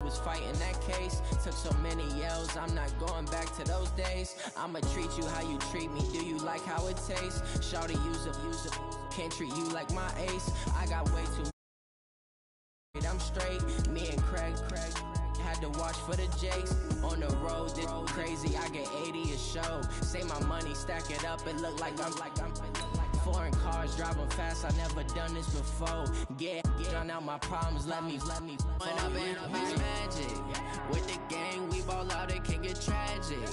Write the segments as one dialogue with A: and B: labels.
A: was fighting that case. Took so many yells, I'm not going back to those days. I'ma treat you how you treat me. Do you like how it tastes? Shawty, use it. Can't treat you like my ace. I got way too. I'm straight. Me and Craig had to watch for the Jakes. On the road, this crazy. I get 80 a show. Say my money, stack it up. It look like I'm foreign cars driving fast. I never done this before. Drown out my problems. Let me. When up and up is magic. With the gang, we ball out. It can get tragic.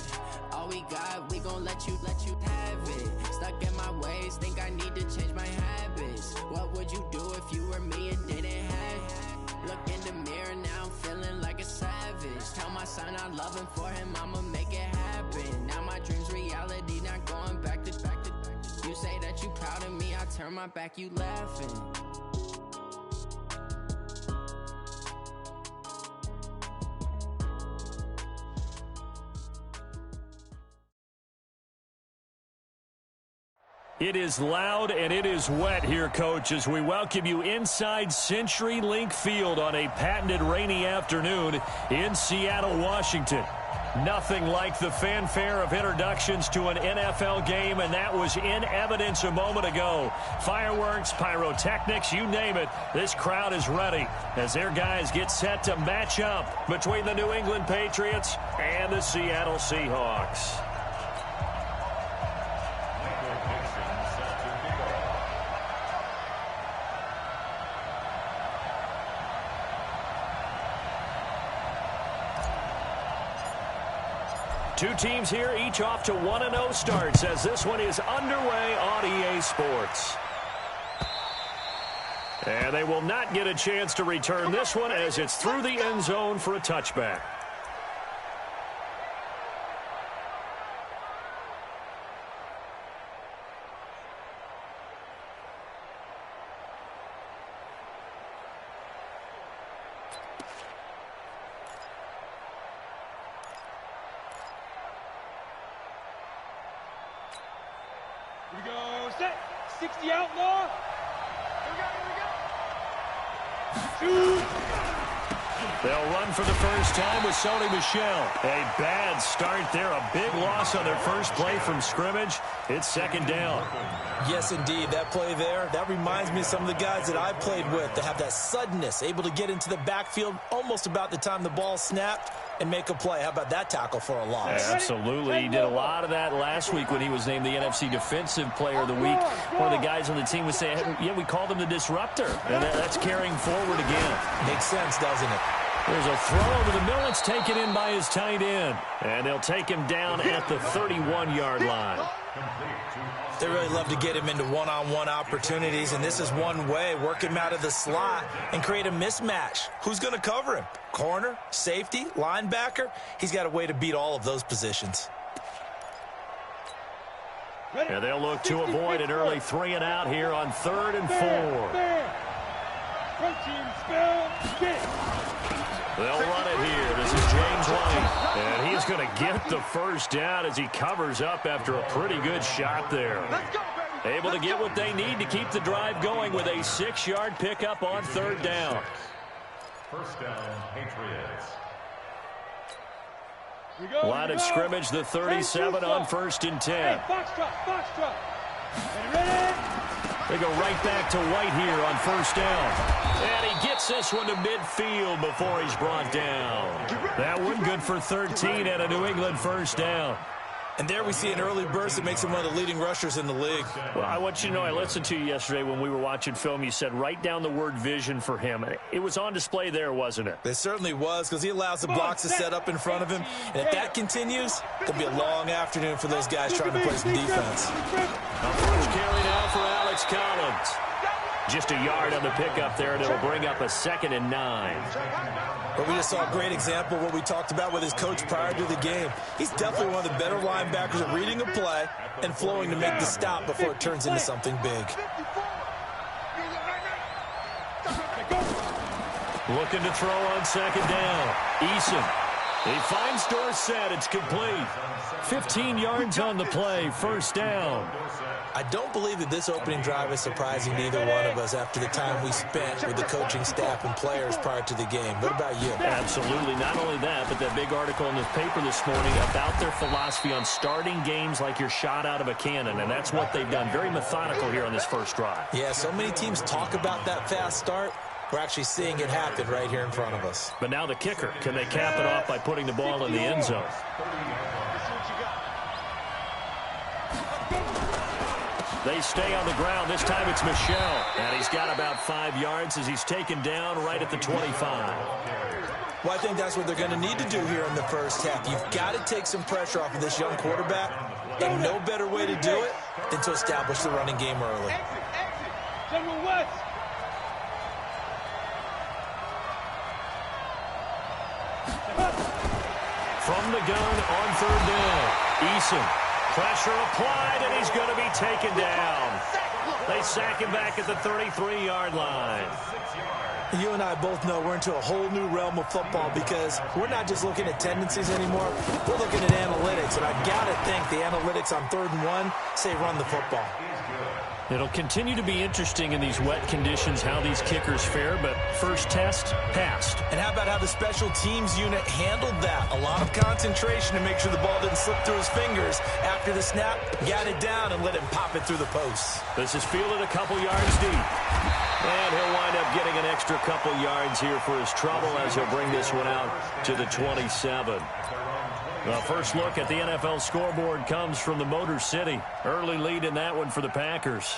A: All we got, we gon' let you have it. Stuck in my ways, think I need to change my habits. What would you do if you were me and didn't have it? Look in the mirror, now I'm feeling like a savage. Tell my son I love him, for him I'ma make it happen. Now my dream's reality, not going back to. You say that you proud of me, I turn my back, you laughing.
B: It is loud and it is wet here, Coach, as we welcome you inside CenturyLink Field on a patented rainy afternoon in Seattle, Washington. Nothing like the fanfare of introductions to an NFL game, and that was in evidence a moment ago. Fireworks, pyrotechnics, you name it. This crowd is ready as their guys get set to match up between the New England Patriots and the Seattle Seahawks. Two teams here, each off to 1-0 starts as this one is underway on EA Sports. And they will not get a chance to return this one as it's through the end zone for a touchback.
C: Here we go, set, 60 outlaw. Here we go. Shoot.
B: They'll run for the first time with Sony Michel. A bad start there, a big loss on their first play from scrimmage. It's second down.
D: Yes, indeed. That play there, that reminds me of some of the guys that I played with that have that suddenness, able to get into the backfield almost about the time the ball snapped and make a play. How about that tackle for a loss?
B: Absolutely. He did a lot of that last week when he was named the NFC Defensive Player of the Week. One of the guys on the team was saying, hey, yeah, we called him the disruptor. And that's carrying forward again.
D: Makes sense, doesn't it?
B: There's a throw over the middle. It's taken in by his tight end. And they'll take him down at the 31-yard line.
D: They really love to get him into one-on-one opportunities, and this is one way. Work him out of the slot and create a mismatch. Who's going to cover him? Corner, safety, linebacker? He's got a way to beat all of those positions.
B: And they'll look to avoid an early 3 and out here on 3rd and 4. They'll run it here. This is James White. And he's going to get the first down as he covers up after a pretty good shot there. Able to get what they need to keep the drive going with a 6-yard pickup on 3rd down.
E: First down, Patriots.
B: Line of scrimmage, the 37 on 1st and 10.
C: Foxtrot.
B: They go right back to White here on 1st down. And he gets this one to midfield before he's brought down. That one good for 13 and a New England first down.
D: And there we see an early burst that makes him one of the leading rushers in the league.
B: Well, I want you to know, I listened to you yesterday when we were watching film. You said write down the word vision for him. It was on display there, wasn't it?
D: It certainly was, because he allows the blocks to set up in front of him. And if that continues, it'll be a long afternoon for those guys trying to play some defense.
B: A first carry now for Alex Collins. Just a yard on the pickup there, and it'll bring up a 2nd and 9.
D: But we just saw a great example of what we talked about with his coach prior to the game. He's definitely one of the better linebackers at reading a play and flowing to make the stop before it turns into something big.
B: Looking to throw on 2nd down. Eason He finds Dorsett. It's complete. 15 yards on the play. First down.
D: I don't believe that this opening drive is surprising to either one of us after the time we spent with the coaching staff and players prior to the game. What about you?
B: Absolutely. Not only that, but that big article in the paper this morning about their philosophy on starting games like you're shot out of a cannon, and that's what they've done. Very methodical here on this first drive.
D: Yeah, so many teams talk about that fast start. We're actually seeing it happen right here in front of us.
B: But now the kicker. Can they cap it off by putting the ball in the end zone? They stay on the ground. This time it's Michel. And he's got about 5 yards as he's taken down right at the 25.
D: Well, I think that's what they're going to need to do here in the first half. You've got to take some pressure off of this young quarterback. And no better way to do it than to establish the running game early.
C: General West.
B: From the gun on third down. Eason. Pressure applied, and he's going to be taken down. They sack him back at the 33-yard line.
D: You and I both know we're into a whole new realm of football because we're not just looking at tendencies anymore. We're looking at analytics, and I got to think the analytics on 3rd and 1 say run the football.
B: It'll continue to be interesting in these wet conditions how these kickers fare, but first test, passed.
D: And how about how the special teams unit handled that? A lot of concentration to make sure the ball didn't slip through his fingers. After the snap, got it down and let him pop it through the posts.
B: This is fielded a couple yards deep. And he'll wind up getting an extra couple yards here for his trouble as he'll bring this one out to the 27. The first look at the NFL scoreboard comes from the Motor City. Early lead in that one for the Packers.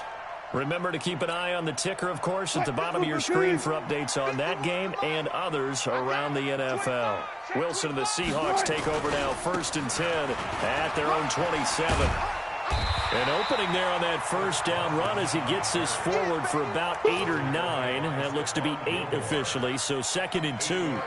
B: Remember to keep an eye on the ticker, of course, at the bottom of your screen for updates on that game and others around the NFL. Wilson and the Seahawks take over now 1st and 10 at their own 27. An opening there on that first down run as he gets this forward for about 8 or 9. That looks to be 8 officially, so 2nd and 2.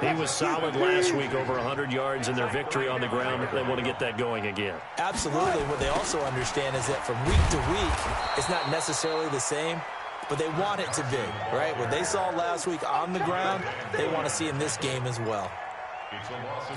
B: He was solid last week, over 100 yards in their victory on the ground. They want to get that going again.
D: Absolutely. What they also understand is that from week to week, it's not necessarily the same, but they want it to be, right? What they saw last week on the ground, they want to see in this game as well.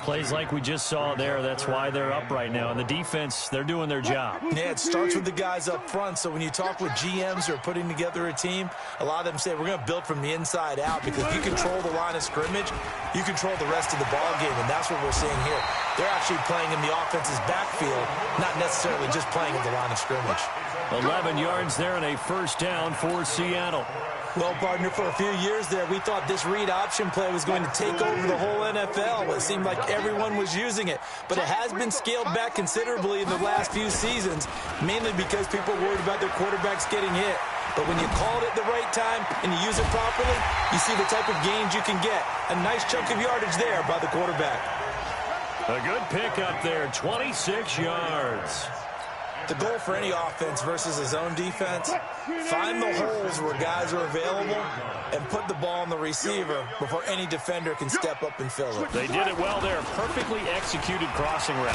B: Plays like we just saw there, that's why they're up right now. And the defense, they're doing their job.
D: Yeah, it starts with the guys up front. So when you talk with GMs who are putting together a team, a lot of them say we're going to build from the inside out because if you control the line of scrimmage, you control the rest of the ball game, and that's what we're seeing here. They're actually playing in the offense's backfield, not necessarily just playing at the line of scrimmage.
B: 11 yards there and a first down for Seattle.
D: Well, partner, for a few years there, we thought this read option play was going to take over the whole NFL. It seemed like everyone was using it. But it has been scaled back considerably in the last few seasons, mainly because people are worried about their quarterbacks getting hit. But when you call it at the right time and you use it properly, you see the type of gains you can get. A nice chunk of yardage there by the quarterback.
B: A good pick up there, 26 yards.
D: The goal for any offense versus his own defense, find the holes where guys are available and put the ball on the receiver before any defender can step up and fill it.
B: They did it well there. Perfectly executed crossing route.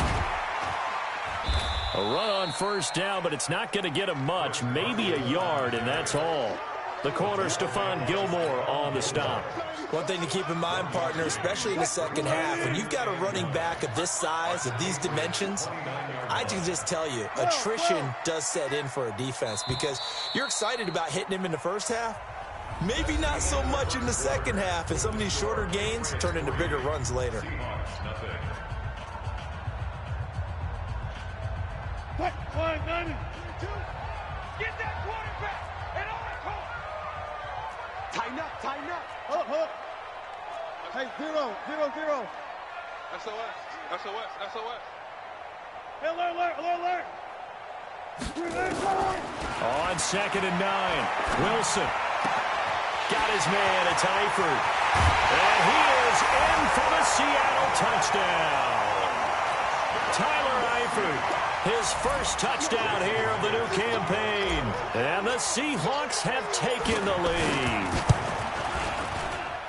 B: A run on first down, but it's not going to get him much. Maybe a yard, and that's all. The corner, Stephon Gilmore on the stop.
D: One thing to keep in mind, partner, especially in the second half, when you've got a running back of this size, of these dimensions, I can just tell you, attrition does set in for a defense because you're excited about hitting him in the first half. Maybe not so much in the second half, and some of these shorter gains turn into bigger runs later.
C: What? 1, 9, 2. Get that quarterback and all the call. Tighten up, tighten up. Hold up. Hey, 0, 0, 0. SOS. Hey, alert.
B: On 2nd and 9, Wilson got his man. It's Eifert. And he is in for the Seattle touchdown. Tyler Eifert. His first touchdown here of the new campaign. And the Seahawks have taken the lead.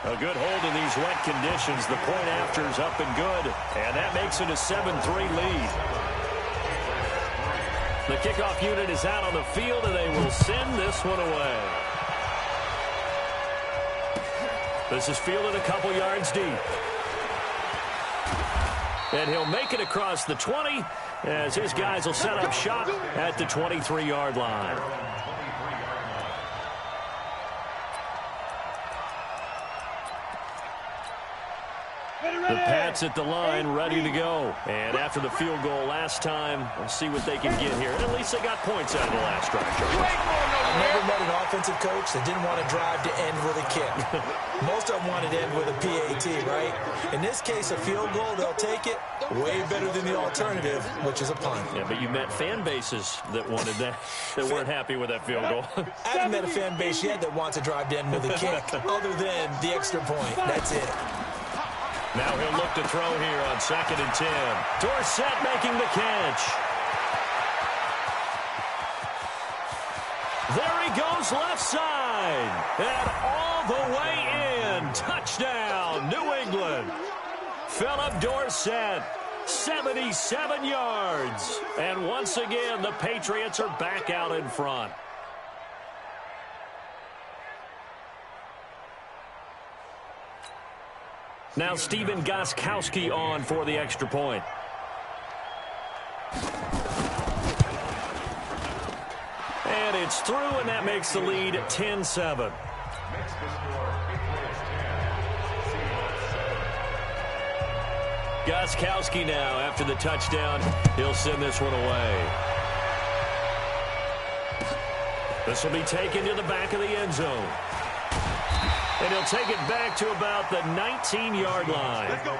B: A good hold in these wet conditions. The point after is up and good. And that makes it a 7-3 lead. The kickoff unit is out on the field, and they will send this one away. This is fielded a couple yards deep. And he'll make it across the 20 as his guys will set up shop at the 23-yard line. The Pats at the line, ready to go. And after the field goal last time, we'll see what they can get here. And at least they got points out of the last drive.
D: I've never met an offensive coach that didn't want to drive to end with a kick. Most of them wanted to end with a PAT, right? In this case, a field goal, they'll take it. Way better than the alternative, which is a punt.
B: Yeah, but you met fan bases that wanted that, that weren't happy with that field goal.
D: I haven't met a fan base yet that wants to drive to end with a kick, other than the extra point. That's it.
B: Now he'll look to throw here on 2nd and 10. Dorsett making the catch. There he goes left side. And all the way in. Touchdown, New England. Philip Dorsett, 77 yards. And once again, the Patriots are back out in front. Now Stephen Gostkowski on for the extra point. And it's through, and that makes the lead 10-7. Gostkowski now, after the touchdown, he'll send this one away. This will be taken to the back of the end zone. And he'll take it back to about the 19-yard line.
C: Let's go.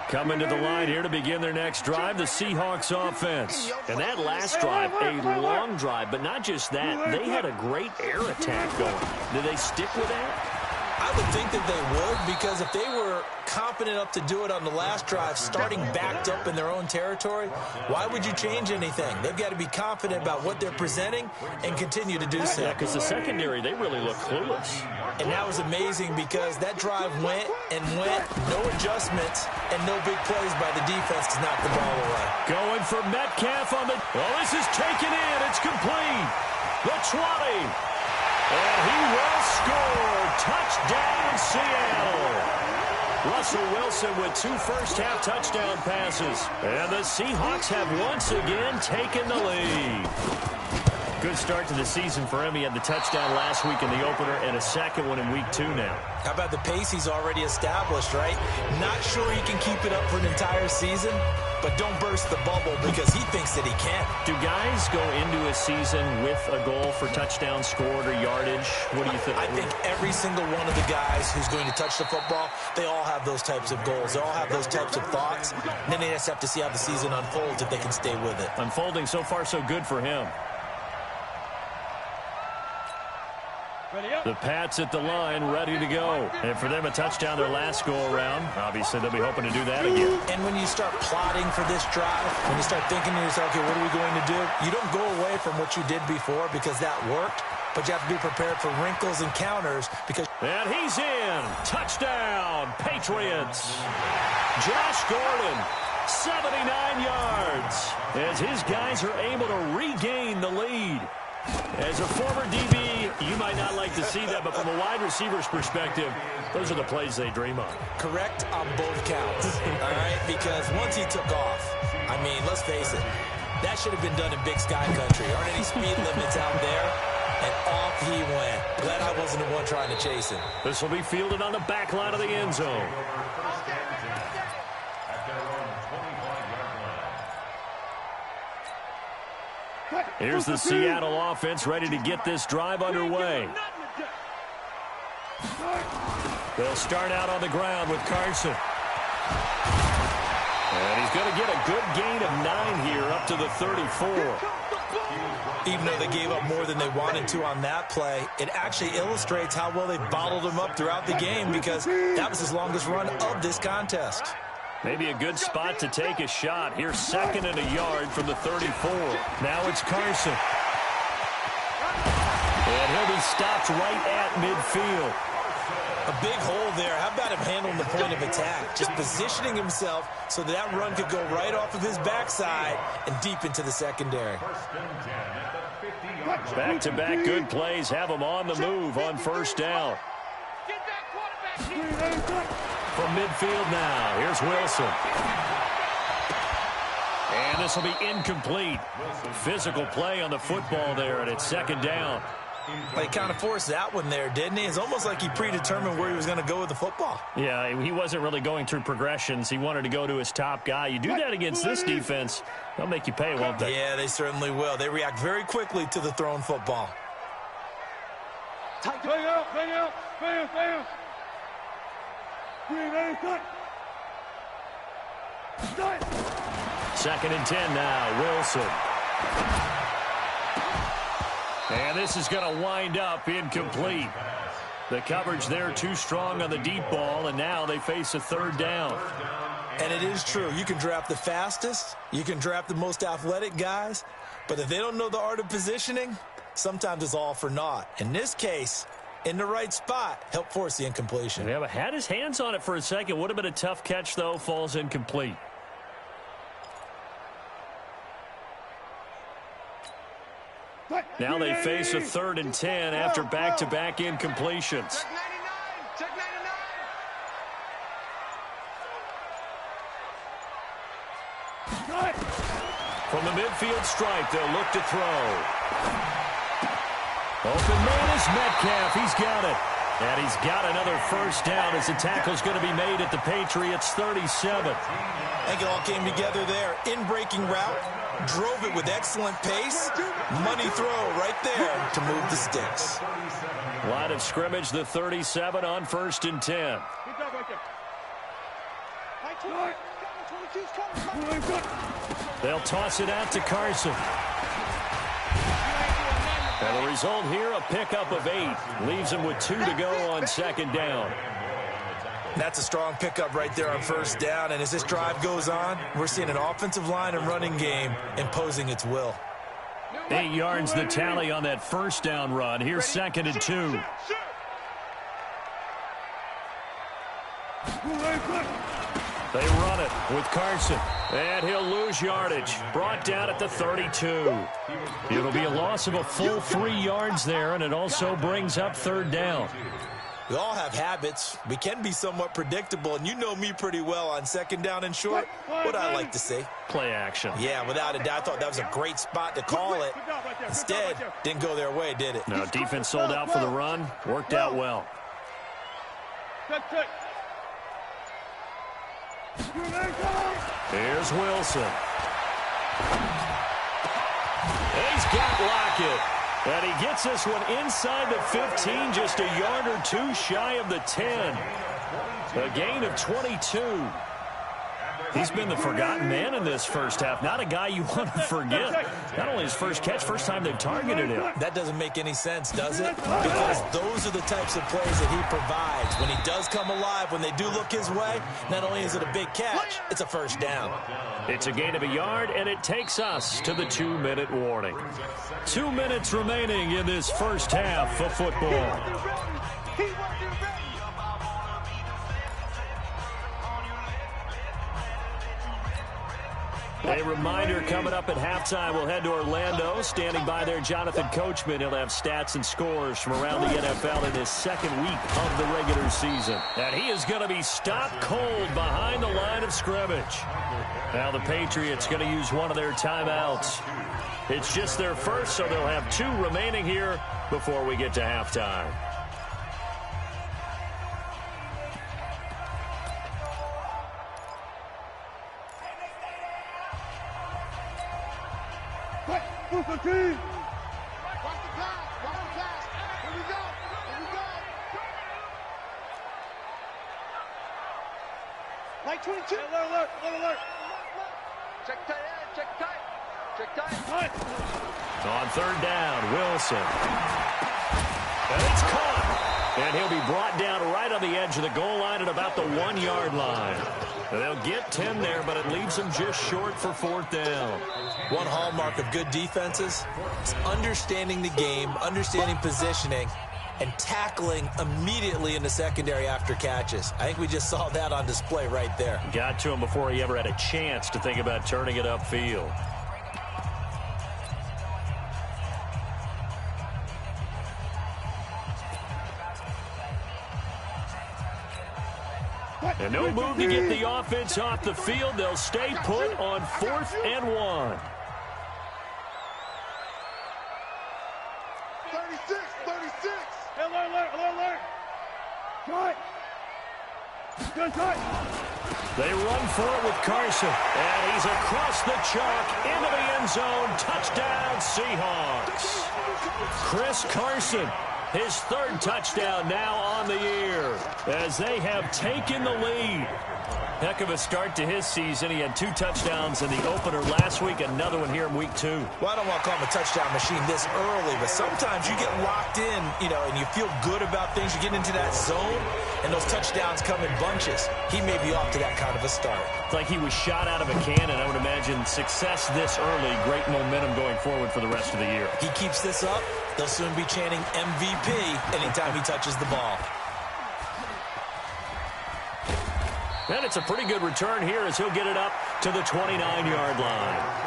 B: Coming to the line here to begin their next drive, the Seahawks offense. And that last drive, a long drive, but not just that. They had a great air attack going. Did they stick with that?
D: I would think that they would, because if they were confident enough to do it on the last drive, starting backed up in their own territory, why would you change anything? They've got to be confident about what they're presenting and continue to do so.
B: Yeah, because the secondary, they really look clueless.
D: And that was amazing because that drive went and went, no adjustments, and no big plays by the defense to knock the ball away.
B: Going for Metcalf on the... Oh, this is taken in. It's complete. The 20. And he will score. Touchdown, Seattle. Russell Wilson with 2 first-half touchdown passes. And the Seahawks have once again taken the lead. Good start to the season for him. He had the touchdown last week in the opener and a second one in week 2 now.
D: How about the pace he's already established, right? Not sure he can keep it up for an entire season, but don't burst the bubble because he thinks that he can.
B: Do guys go into a season with a goal for touchdown scored or yardage? What do you think?
D: I think every single one of the guys who's going to touch the football, they all have those types of goals. They all have those types of thoughts. And then they just have to see how the season unfolds if they can stay with it.
B: Unfolding so far so good for him. The Pats at the line, ready to go. And for them, a touchdown their last go-around. Obviously, they'll be hoping to do that again.
D: And when you start plotting for this drive, when you start thinking to yourself, okay, what are we going to do? You don't go away from what you did before because that worked, but you have to be prepared for wrinkles and counters because...
B: And he's in. Touchdown, Patriots. Josh Gordon, 79 yards, as his guys are able to regain the lead. As a former DB, you might not like to see that, but from a wide receiver's perspective, those are the plays they dream of.
D: Correct on both counts, all right? Because once he took off, I mean, let's face it, that should have been done in Big Sky Country. Aren't any speed limits out there? And off he went. Glad I wasn't the one trying to chase him.
B: This will be fielded on the back line of the end zone. Here's the Seattle offense ready to get this drive underway. They'll start out on the ground with Carson. And he's going to get a good gain of 9 here up to the 34.
D: Even though they gave up more than they wanted to on that play, it actually illustrates how well they bottled him up throughout the game because that was his longest run of this contest.
B: Maybe a good spot to take a shot. Here's 2nd and a yard from the 34. Now it's Carson. And he'll be stopped right at midfield.
D: A big hole there. How about him handling the point of attack? Just positioning himself so that run could go right off of his backside and deep into the secondary.
B: Back-to-back good plays have him on the move on first down. From midfield now, here's Wilson. And this will be incomplete. Physical play on the football there, and it's second down.
D: He kind of forced that one there, didn't he? It's almost like he predetermined where he was going to go with the football.
B: Yeah, he wasn't really going through progressions. He wanted to go to his top guy. You do that against this defense, they'll make you pay, won't they?
D: Yeah, they certainly will. They react very quickly to the thrown football.
C: Bang out, bang out, bang, bang.
B: Second and 10 now, Wilson. And this is going to wind up incomplete. The coverage there too strong on the deep ball, and now they face a third down.
D: And it is true. You can draft the fastest. You can draft the most athletic guys. But if they don't know the art of positioning, sometimes it's all for naught. In this case, in the right spot, help force the incompletion.
B: Yeah, but had his hands on it for a second. Would have been a tough catch, though. Falls incomplete. Now they face a third and 10 after back-to-back incompletions.
C: Check 99.
B: From the midfield stripe, they'll look to throw. Open man is Metcalf. He's got it. And he's got another first down as the tackle's going to be made at the Patriots' 37.
D: I think it all came together there. In-breaking route, drove it with excellent pace. Money throw right there to move the sticks.
B: Line of scrimmage, the 37 on first and 10.
C: Good job right there.
B: They'll toss it out to Carson. And the result here, a pickup of 8. Leaves him with 2 to go on second down.
D: That's a strong pickup right there on first down. And as this drive goes on, we're seeing an offensive line and running game imposing its will.
B: 8 yards the tally on that first down run. Here's second and 2. They run it with Carson. And he'll lose yardage. Brought down at the 32. It'll be a loss of a full 3 yards there, and it also brings up third down.
D: We all have habits. We can be somewhat predictable, and you know me pretty well on second down and short. What I like to see.
B: Play action.
D: Yeah, without a doubt. I thought that was a great spot to call it. Instead, didn't go their way, did it?
B: No, defense sold out for the run. Worked out well. Here's Wilson. He's got Lockett. And he gets this one inside the 15, just a yard or 2 shy of the 10. A gain of 22. He's been the forgotten man in this first half. Not a guy you want to forget. Not only his first catch, first time they've targeted him.
D: That doesn't make any sense, does it? Because those are the types of plays that he provides. When he does come alive, when they do look his way, not only is it a big catch, it's a first down.
B: It's a gain of a yard, and it takes us to the 2-minute warning. 2 minutes remaining in this first half of football. A reminder coming up at halftime, we'll head to Orlando. Standing by there, Jonathan Coachman. He'll have stats and scores from around the NFL in his second week of the regular season. And he is going to be stopped cold behind the line of scrimmage. Now the Patriots going to use one of their timeouts. It's just their first, so they'll have 2 remaining here before we get to halftime.
C: Watch the pass. Watch the pass. Here we go. Here we go. Like 22. Alert. Check tight end. Check tight.
B: On third down, Wilson. And it's caught. And he'll be brought down right on the edge of the goal line at about the 1-yard line. They'll get 10 there, but it leaves them just short for fourth down.
D: One hallmark of good defenses is understanding the game, understanding positioning, and tackling immediately in the secondary after catches. I think we just saw that on display right there.
B: Got to him before he ever had a chance to think about turning it upfield. And no move to get the offense off the field. They'll stay put on 4th and 1.
C: 36. Hey, alert. Cut. Good cut.
B: They run for it with Carson. And he's across the chalk into the end zone. Touchdown, Seahawks. Chris Carson, his 3rd touchdown now on the year as they have taken the lead. Heck of a start to his season. He had 2 touchdowns in the opener last week, another one here in week 2.
D: Well, I don't want to call him a touchdown machine this early, but sometimes you get locked in, and you feel good about things. You get into that zone, and those touchdowns come in bunches. He may be off to that kind of a start.
B: It's like he was shot out of a cannon. I would imagine success this early, great momentum going forward for the rest of the year.
D: He keeps this up, they'll soon be chanting MVP anytime he touches the ball.
B: And it's a pretty good return here as he'll get it up to the 29-yard line.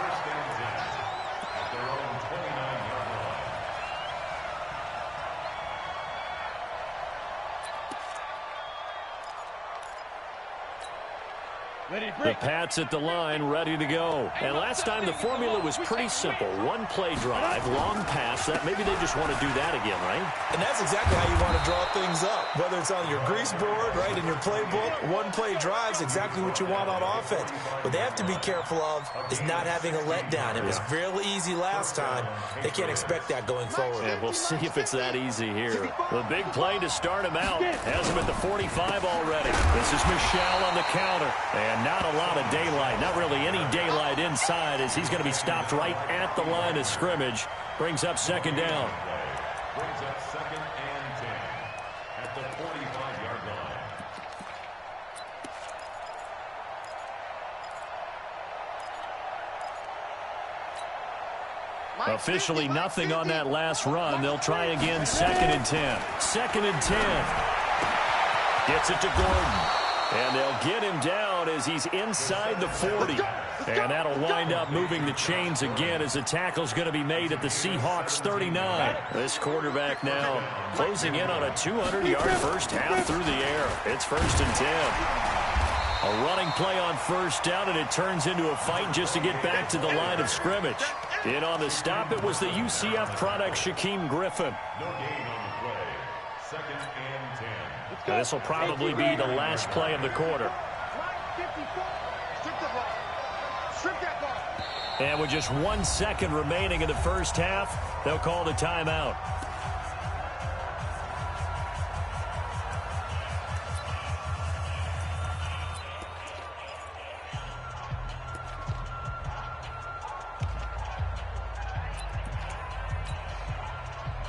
B: The Pats at the line, ready to go. And last time the formula was pretty simple. 1-play drive, long pass. That maybe they just want to do that again, right?
D: And that's exactly how you want to draw things up. Whether it's on your grease board, right, in your playbook, 1-play drive's exactly what you want on offense. What they have to be careful of is not having a letdown. It was real easy last time. They can't expect that going forward.
B: And we'll see if it's that easy here. The big play to start him out. Has him at the 45 already. This is Michelle on the counter. And not a lot of daylight, not really any daylight inside as he's going to be stopped right at the line of scrimmage. Brings up 2nd down.
E: Brings up 2nd and 10 at the 45-yard line.
B: Officially nothing on that last run. They'll try again, 2nd and 10. 2nd and 10. Gets it to Gordon. And they'll get him down as he's inside the 40. And that'll wind up moving the chains again as the tackle's going to be made at the Seahawks 39. This quarterback now closing in on a 200-yard first half through the air. It's 1st and 10. A running play on 1st down, and it turns into a fight just to get back to the line of scrimmage. In on the stop, it was the UCF product, Shaquem Griffin.
E: No gain on the play. 2nd and 10.
B: Now, this will probably be the last play of the quarter. And with just 1 second remaining in the first half, they'll call the timeout.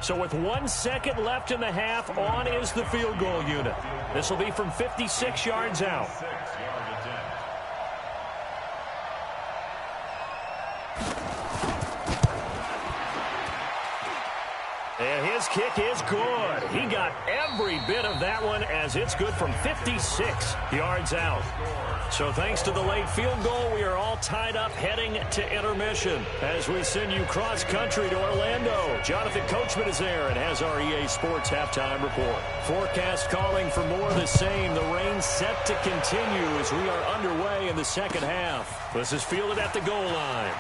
B: So with 1 second left in the half, on is the field goal unit. This will be from 56 yards out. And his kick is good. He got every bit of that one as it's good from 56 yards out. So thanks to the late field goal, we are all tied up heading to intermission as we send you cross-country to Orlando. Jonathan Coachman is there and has our EA Sports halftime report. Forecast calling for more of the same. The rain set to continue as we are underway in the second half. This is fielded at the goal line.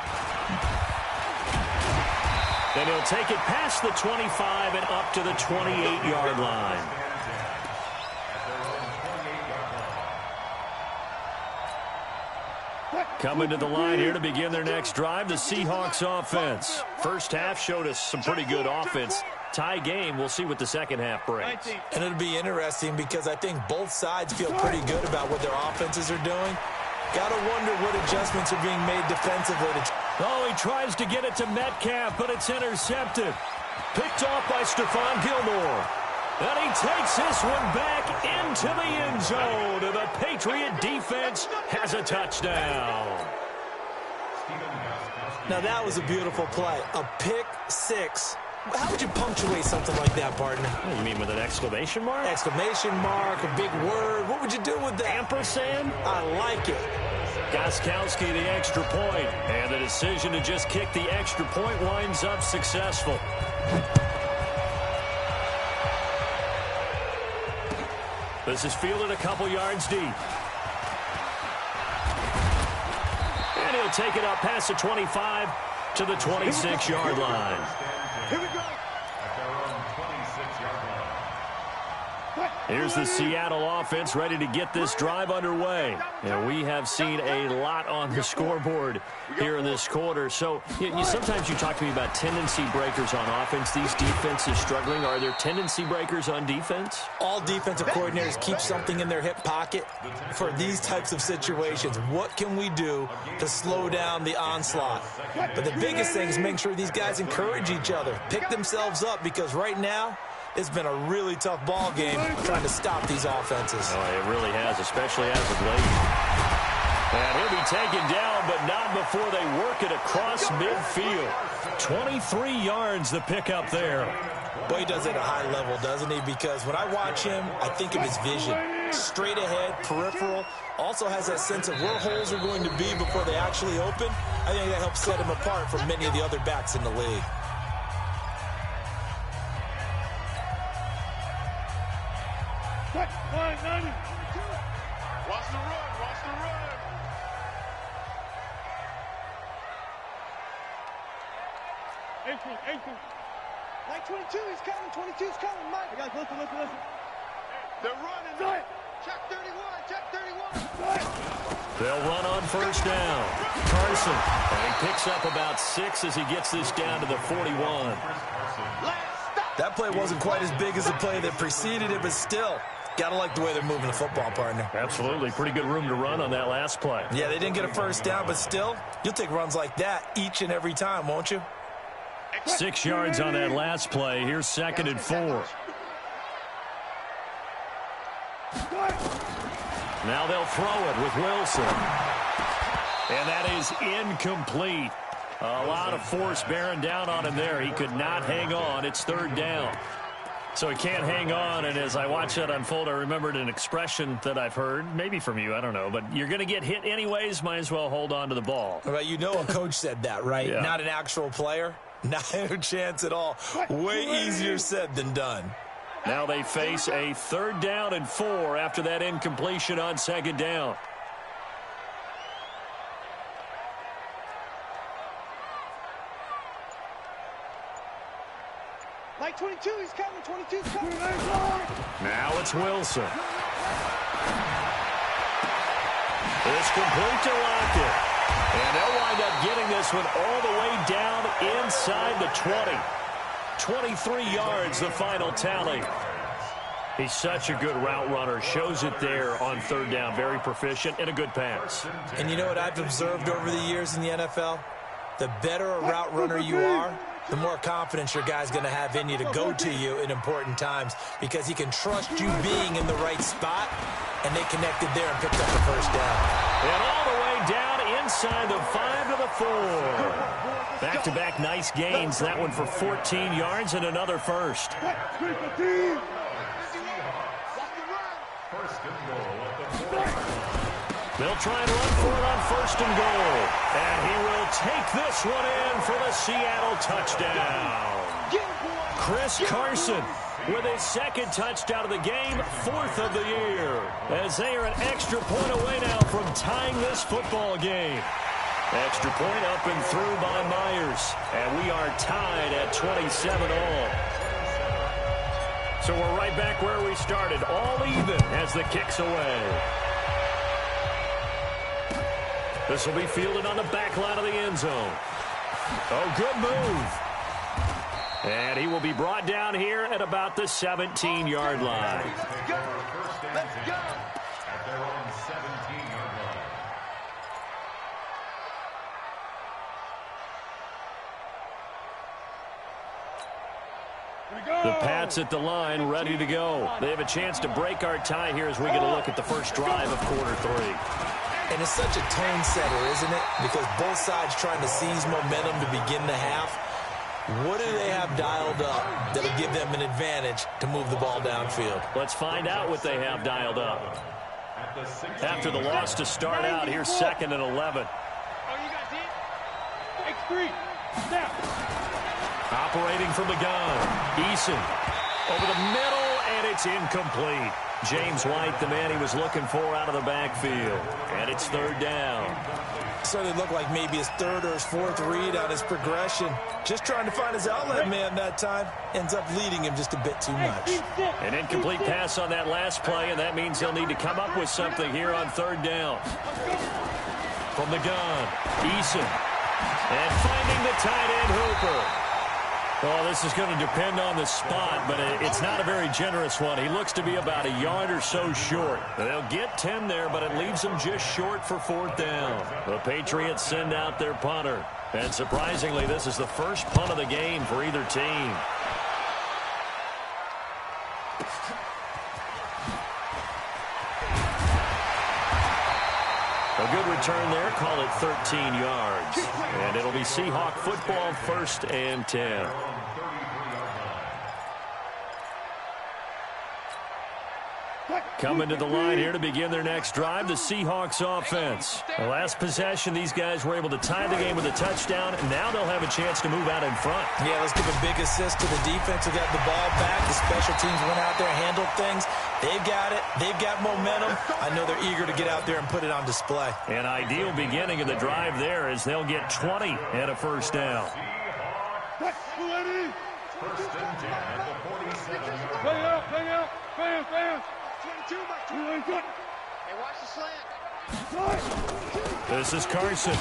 B: And he'll take it past the 25 and up to the 28-yard line. Coming to the line here to begin their next drive, the Seahawks offense. First half showed us some pretty good offense. Tie game, we'll see what the second half brings.
D: And it'll be interesting because I think both sides feel pretty good about what their offenses are doing. Got to wonder what adjustments are being made defensively.
B: Oh, he tries to get it to Metcalf, but it's intercepted. Picked off by Stephon Gilmore. And he takes this one back into the end zone. And the Patriot defense has a touchdown.
D: Now, that was a beautiful play. A pick six. How would you punctuate something like that, partner?
B: You mean with an exclamation mark?
D: Exclamation mark, a big word. What would you do with that?
B: Ampersand?
D: I like it.
B: Gostkowski the extra point. And the decision to just kick the extra point winds up successful. This is fielded a couple yards deep. And he'll take it up past the 25 to the 26-yard line.
C: Here we go.
E: At their own 26-yard line.
B: Here's the Seattle offense ready to get this drive underway. And we have seen a lot on the scoreboard here in this quarter. So sometimes you talk to me about tendency breakers on offense. These defenses struggling. Are there tendency breakers on defense?
D: All defensive coordinators keep something in their hip pocket for these types of situations. What can we do to slow down the onslaught? But the biggest thing is make sure these guys encourage each other, pick themselves up, because right now, it's been a really tough ball game trying to stop these offenses.
B: Oh, it really has, especially as of late. And he'll be taken down, but not before they work it across midfield. 23 yards the pickup there.
D: Boy, he does it at a high level, doesn't he? Because when I watch him, I think of his vision. Straight ahead, peripheral. Also has that sense of where holes are going to be before they actually open. I think that helps set him apart from many of the other backs in the league.
C: Watch the run, watch the run. April.
F: Like 22, he's coming, 22's coming, Mike.
C: Guys, listen. They're running.
F: Check 31.
B: They'll run on first down. Carson, and he picks up about 6 as he gets this down to the 41.
D: That play wasn't quite as big as the play that preceded it, but still, gotta like the way they're moving the football, partner.
B: Absolutely. Pretty good room to run on that last play.
D: Yeah, they didn't get a first down, but still, you'll take runs like that each and every time, won't you?
B: 6 yards on that last play. Here's 2nd and 4. Now they'll throw it with Wilson. And that is incomplete. A lot of force bearing down on him there. He could not hang on. It's 3rd down. So he can't hang on, and as I watch that unfold, I remembered an expression that I've heard, maybe from you, I don't know, but you're going to get hit anyways, might as well hold on to the ball.
D: Well, you know a coach said that, right?
B: Yeah.
D: Not an actual player. Not a chance at all. Way easier said than done.
B: Now they face a 3rd down and 4 after that incompletion on 2nd down.
F: Like 22, he's coming, 22's coming.
B: Now it's Wilson. It's complete to Lockett. And they'll wind up getting this one all the way down inside the 20. 23 yards, the final tally. He's such a good route runner. Shows it there on 3rd down. Very proficient and a good pass.
D: And you know what I've observed over the years in the NFL? The better a route runner you are, the more confidence your guy's going to have in you to go to you in important times, because he can trust you being in the right spot, and they connected there and picked up the first down.
B: And all the way down inside the 5 to the 4. Back-to-back nice gains. That one for 14 yards and another first. They'll try and run for it on 1st and goal. And he will take this one in for the Seattle touchdown. Chris Carson with his 2nd touchdown of the game, 4th of the year, as they are an extra point away now from tying this football game. Extra point up and through by Myers. And we are tied at 27 all. So we're right back where we started, all even as the kick's away. This will be fielded on the back line of the end zone. Oh, good move. And he will be brought down here at about the 17-yard line.
C: Let's go.
E: At their own 17-yard line.
B: The Pats at the line, ready to go. They have a chance to break our tie here as we get a look at the first drive of quarter 3.
D: And it's such a tone setter, isn't it? Because both sides trying to seize momentum to begin the half. What do they have dialed up that'll give them an advantage to move the ball downfield?
B: Let's find out what they have dialed up. After the loss to start out, here's 2nd and 11.
C: Oh, you got it? X3. Snap.
B: Operating from the gun. Eason over the middle, and it's It's incomplete. James White, the man he was looking for out of the backfield. And it's third down.
D: Certainly looked like maybe his third or his fourth read on his progression. Just trying to find his outlet man that time. Ends up leading him just a bit too much.
B: An incomplete pass on that last play, and that means he'll need to come up with something here on third down. From the gun, Eason. And finding the tight end, Hooper. Well, this is going to depend on the spot, but it's not a very generous one. He looks to be about a yard or so short. They'll get 10 there, but it leaves them just short for fourth down. The Patriots send out their punter. And surprisingly, this is the first punt of the game for either team. A good return there, call it 13 yards. And it'll be Seahawk football, 1st and 10. Coming to the line here to begin their next drive, the Seahawks offense. The last possession, these guys were able to tie the game with a touchdown, and now they'll have a chance to move out in front.
D: Yeah, let's give a big assist to the defense who got the ball back. The special teams went out there, handled things. They've got it. They've got momentum. I know they're eager to get out there and put it on display.
B: An ideal beginning of the drive there as they'll get 20 and a first down.
E: First and 10 at the 47-yard
C: Bang out, bang out, bang, bang.
F: 22, Mike. Hey, watch the slant.
B: This is Carson.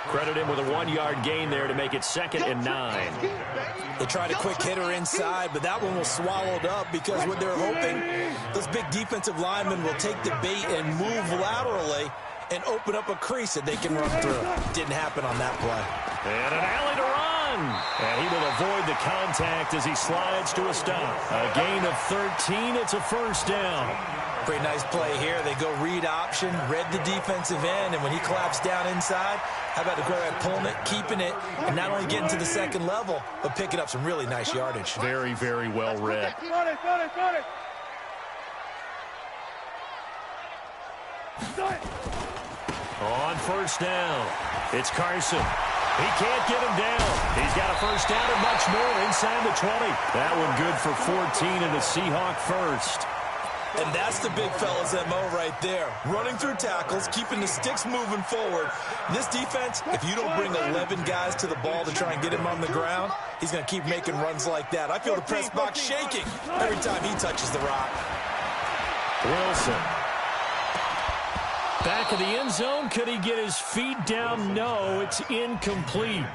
B: Credit him with a 1-yard gain there to make it 2nd and 9.
D: They tried a quick hitter inside, but that one was swallowed up because what they're hoping, those big defensive linemen will take the bait and move laterally and open up a crease that they can run through. Didn't happen on that play.
B: And an alley to run. And he will avoid the contact as he slides to a stop. A gain of 13. It's a first down.
D: Pretty nice play here. They go read option, read the defensive end, and when he collapsed down inside, how about the quarterback pulling it, keeping it, and not only getting to the second level, but picking up some really nice yardage.
B: Very, very well read.
C: Got it.
B: On first down, it's Carson. He can't get him down. He's got a first down and much more inside the 20. That one good for 14 and a Seahawk first.
D: And that's the big fella's MO right there. Running through tackles, keeping the sticks moving forward. This defense, if you don't bring 11 guys to the ball to try and get him on the ground, he's going to keep making runs like that. I feel the press box shaking every time he touches the rock.
B: Wilson. Back of the end zone. Could he get his feet down? No, it's incomplete.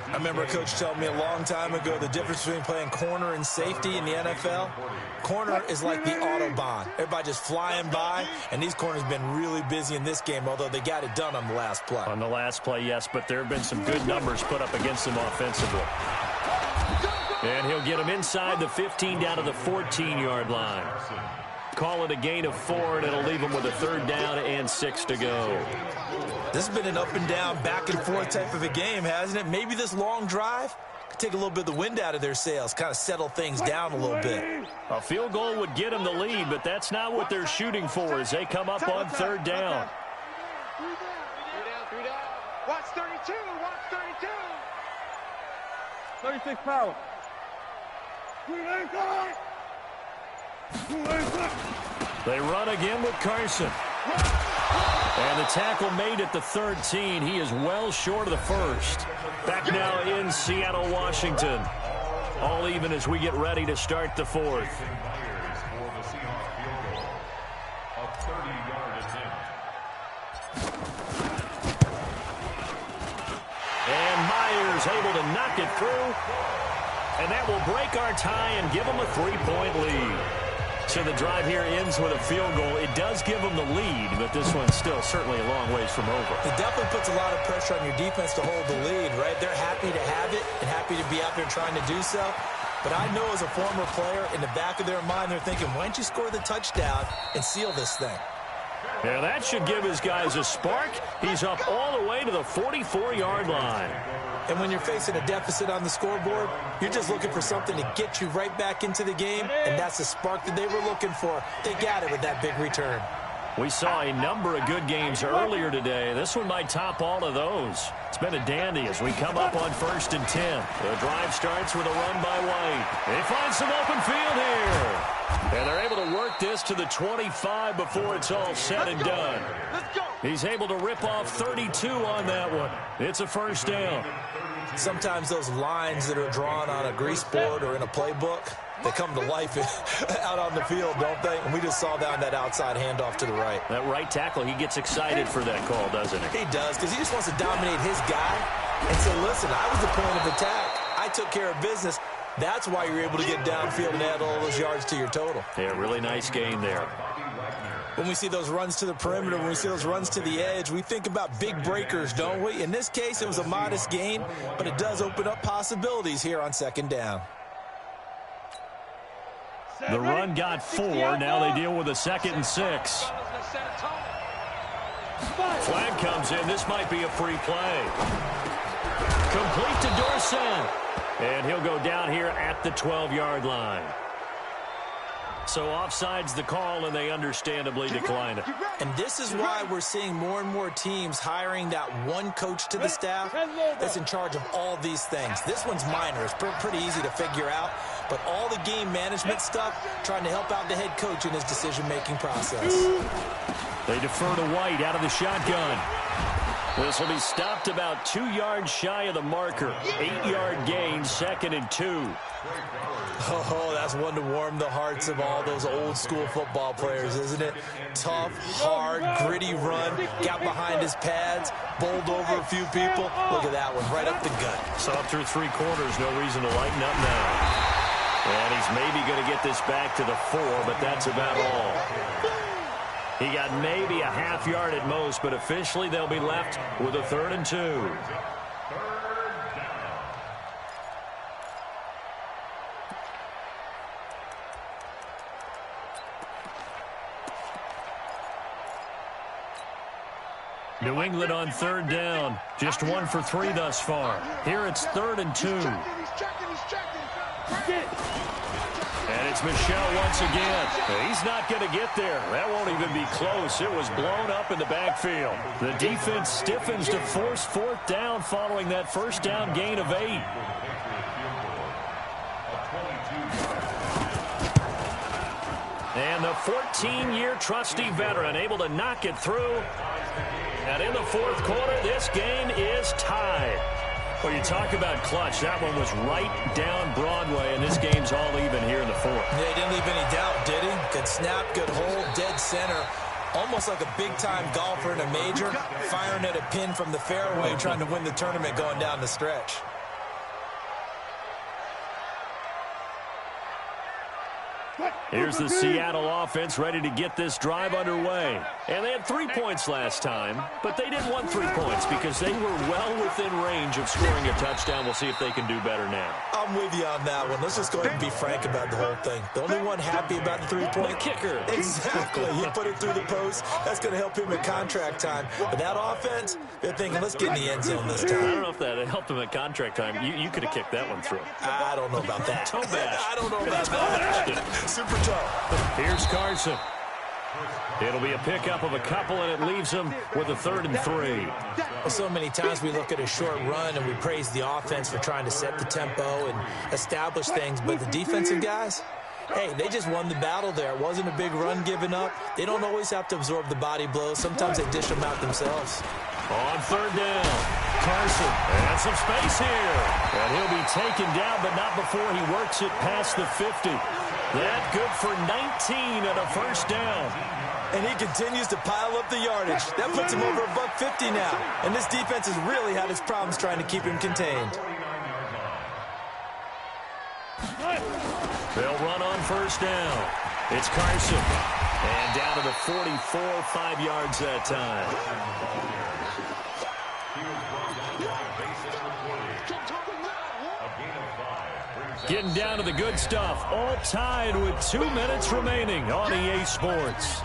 D: I remember a coach telling me a long time ago the difference between playing corner and safety in the NFL. Corner is like the Autobahn. Everybody just flying by, and these corners have been really busy in this game, although they got it done on the last play.
B: On the last play, yes, but there have been some good numbers put up against them offensively. And he'll get him inside the 15 down to the 14-yard line. Call it a gain of 4, and it'll leave him with a 3rd down and 6 to go.
D: This has been an up and down, back and forth type of a game, hasn't it? Maybe this long drive could take a little bit of the wind out of their sails, kind of settle things down a little bit.
B: A field goal would get them the lead, but that's not what they're shooting for as they come up on 3rd down.
F: 3 down. Watch 32.
C: 36 power.
B: They run again with Carson. And the tackle made at the 13. He is well short of the first. Back now in Seattle, Washington. All even as we get ready to start the 4th. And Myers able to knock it through. And that will break our tie and give them a 3-point lead. So the drive here ends with a field goal. It does give them the lead, but this one's still certainly a long ways from over.
D: It definitely puts a lot of pressure on your defense to hold the lead, right? They're happy to have it and happy to be out there trying to do so. But I know as a former player, in the back of their mind, they're thinking, why don't you score the touchdown and seal this thing?
B: Yeah, that should give his guys a spark. He's up all the way to the 44-yard line.
D: And when you're facing a deficit on the scoreboard, you're just looking for something to get you right back into the game, and that's the spark that they were looking for. They got it with that big return.
B: We saw a number of good games earlier today. This one might top all of those. It's been a dandy as we come up on 1st and 10. The drive starts with a run by White. They find some open field here. And they're able to work this to the 25 before it's all said and done. He's able to rip off 32 on that one. It's a first down.
D: Sometimes those lines that are drawn on a grease board or in a playbook, they come to life out on the field, don't they? And we just saw down that outside handoff to the right.
B: That right tackle, he gets excited for that call, doesn't he?
D: He does, because he just wants to dominate his guy and say, listen, I was the point of attack. I took care of business. That's why you're able to get downfield and add all those yards to your total.
B: Yeah, really nice gain there.
D: When we see those runs to the perimeter, when we see those runs to the edge, we think about big breakers, don't we? In this case, it was a modest gain, but it does open up possibilities here on 2nd down.
B: The run got 4. Now they deal with a 2nd and 6. Flag comes in. This might be a free play. Complete to Dorsett. And he'll go down here at the 12-yard line. So offside's the call, and they understandably decline it.
D: And this is why we're seeing more and more teams hiring that one coach to the staff that's in charge of all these things. This one's minor. It's pretty easy to figure out. But all the game management stuff, trying to help out the head coach in his decision-making process.
B: They defer to White out of the shotgun. This will be stopped about 2 yards shy of the marker. 8-yard gain, 2nd and 2.
D: Oh, that's one to warm the hearts of all those old-school football players, isn't it? Tough, hard, gritty run, got behind his pads, bowled over a few people. Look at that one, right up the gut.
B: Saw through 3 quarters, no reason to lighten up now. And he's maybe going to get this back to the 4, but that's about all. He got maybe a half yard at most, but officially they'll be left with a 3rd and 2. New England on 3rd down. Just 1 for 3 thus far. Here it's 3rd and 2. And it's Michel once again. He's not going to get there. That won't even be close. It was blown up in the backfield. The defense stiffens to force 4th down following that 1st down gain of 8. And the 14-year trusty veteran able to knock it through. And in the 4th quarter, this game is tied. Well, you talk about clutch. That one was right down Broadway, and this game's all even here in the 4th.
D: Yeah, he didn't leave any doubt, did he? Good snap, good hold, dead center. Almost like a big-time golfer in a major, firing at a pin from the fairway, trying to win the tournament going down the stretch.
B: Here's the Seattle offense ready to get this drive underway. And they had 3 points last time, but they didn't want 3 points because they were well within range of scoring a touchdown. We'll see if they can do better now.
D: I'm with you on that one. Let's just go ahead and be frank about the whole thing. The only one happy about the 3-point
B: kicker.
D: Exactly. He put it through the post. That's going to help him at contract time. But that offense, they're thinking, let's get in the end zone this time.
B: I don't know if that helped him at contract time. You could have kicked that one through.
D: I don't know about that.
B: Toe bash.
D: I don't know about that. Super tough.
B: Here's Carson. It'll be a pickup of a couple, and it leaves him with a 3rd and 3.
D: Well, so many times we look at a short run and we praise the offense for trying to set the tempo and establish things, but the defensive guys, hey, they just won the battle there. It wasn't a big run given up. They don't always have to absorb the body blows. Sometimes they dish them out themselves.
B: On 3rd down, Carson, and some space here. And he'll be taken down, but not before he works it past the 50. That good for 19 and a 1st down.
D: And he continues to pile up the yardage. That puts him over $150 now. And this defense has really had its problems trying to keep him contained.
B: They'll run on 1st down. It's Carson. And down to the 44, 5 yards that time. Getting down to the good stuff. All tied with 2 minutes remaining on EA Sports.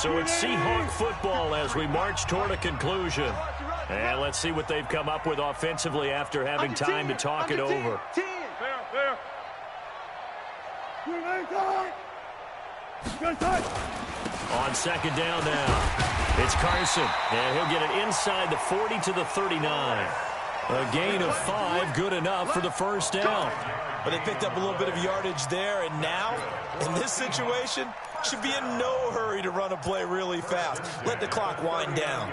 B: So it's Seahawk football as we march toward a conclusion. And let's see what they've come up with offensively after having time to talk it over.
C: Fair.
B: On second down now, it's Carson, and he'll get it inside the 40 to the 39. A gain of 5, good enough for the first down.
D: But they picked up a little bit of yardage there, and now, in this situation, should be in no hurry to run a play really fast. Let the clock wind down.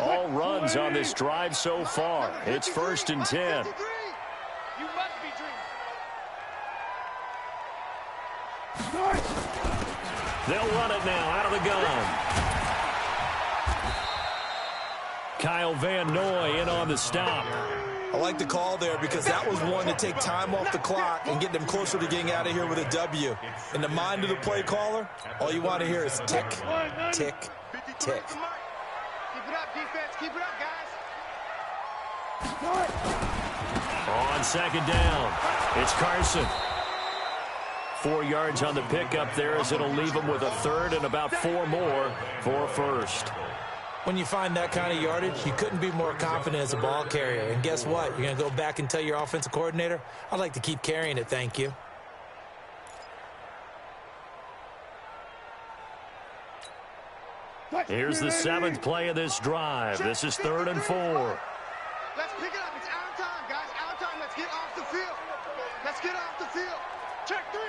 B: All runs on this drive so far. It's 1st and 10.
F: You must be dreaming.
B: They'll run it now out of the gun. Kyle Van Noy in on the stop.
D: I like the call there because that was one to take time off the clock and get them closer to getting out of here with a W. In the mind of the play caller, all you want to hear is tick, tick, tick.
F: Keep it up, defense. Keep it up, guys.
B: On second down, it's Carson. 4 yards on the pickup there as it'll leave him with a third and about 4 more for first.
D: When you find that kind of yardage, you couldn't be more confident as a ball carrier. And guess what? You're going to go back and tell your offensive coordinator, I'd like to keep carrying it, thank you.
B: Here's the 7th play of this drive. This is 3rd and 4.
F: Let's pick it up. It's our time, guys. Our time. Let's get off the field. Let's get off the field. Check 3.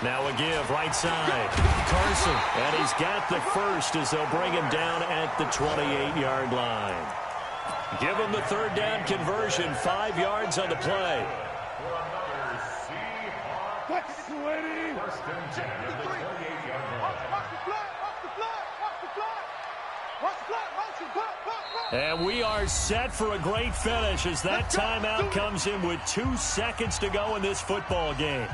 B: Now a give right side. Carson, and he's got the first as they'll bring him down at the 28-yard line. Give him the 3rd down conversion, 5 yards on the play. And we are set for a great finish as that timeout comes in with 2 seconds to go in this football game.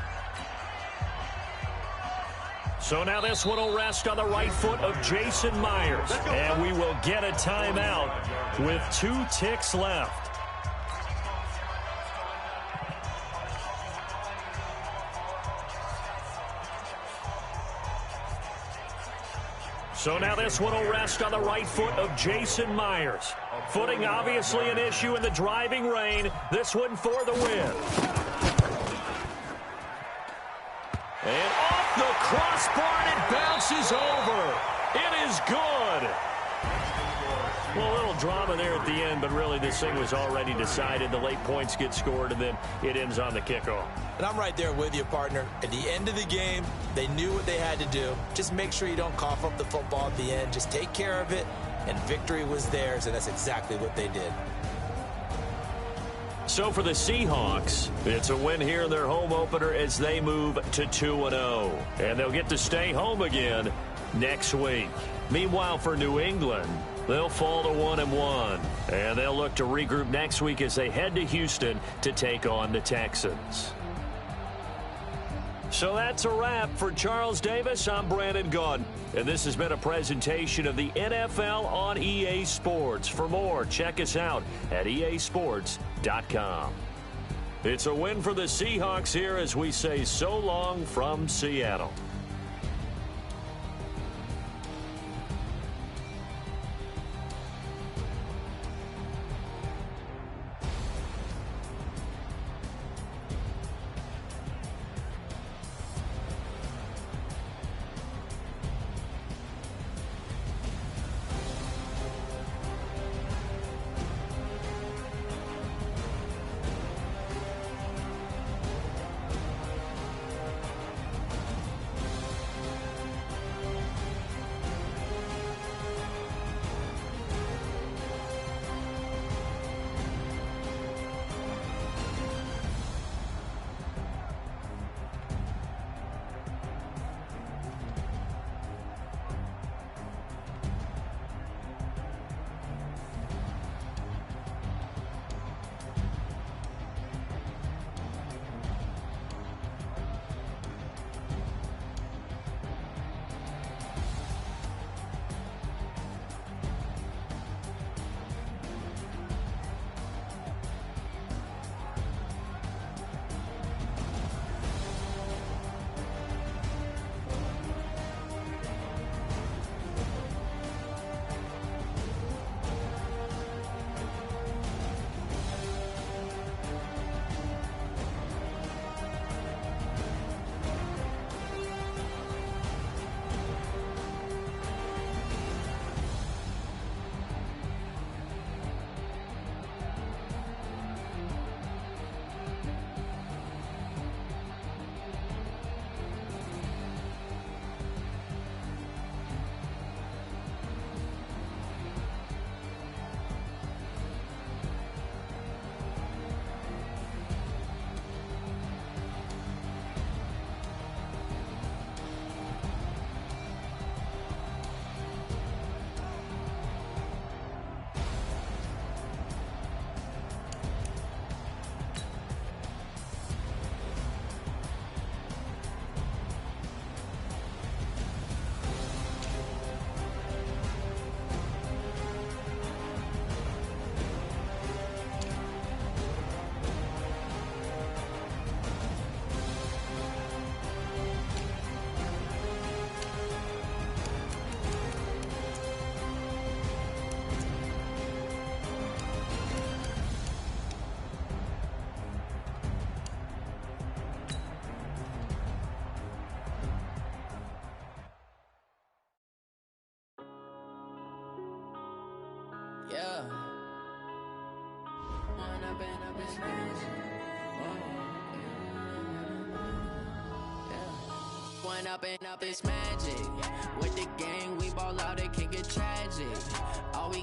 B: So now this one will rest on the right foot of Jason Myers. And we will get a timeout with 2 ticks left. So now this one will rest on the right foot of Jason Myers. Footing obviously an issue in the driving rain. This one for the win. And off the crossbar, and it bounces over. It is good. Well, a little drama there at the end, but really this thing was already decided. The late points get scored, and then it ends on the kickoff.
D: And I'm right there with you, partner. At the end of the game, they knew what they had to do. Just make sure you don't cough up the football at the end. Just take care of it, and victory was theirs, and that's exactly what they did.
B: So for the Seahawks, it's a win here in their home opener as they move to 2-0. And they'll get to stay home again next week. Meanwhile, for New England, they'll fall to 1-1. And they'll look to regroup next week as they head to Houston to take on the Texans. So that's a wrap. For Charles Davis, I'm Brandon Gaudin. And this has been a presentation of the NFL on EA Sports. For more, check us out at easports.com. It's a win for the Seahawks here as we say so long from Seattle.
A: Yeah. One up and up is magic. Yeah. One up and up is magic. With the gang, we ball out, it can get tragic. All we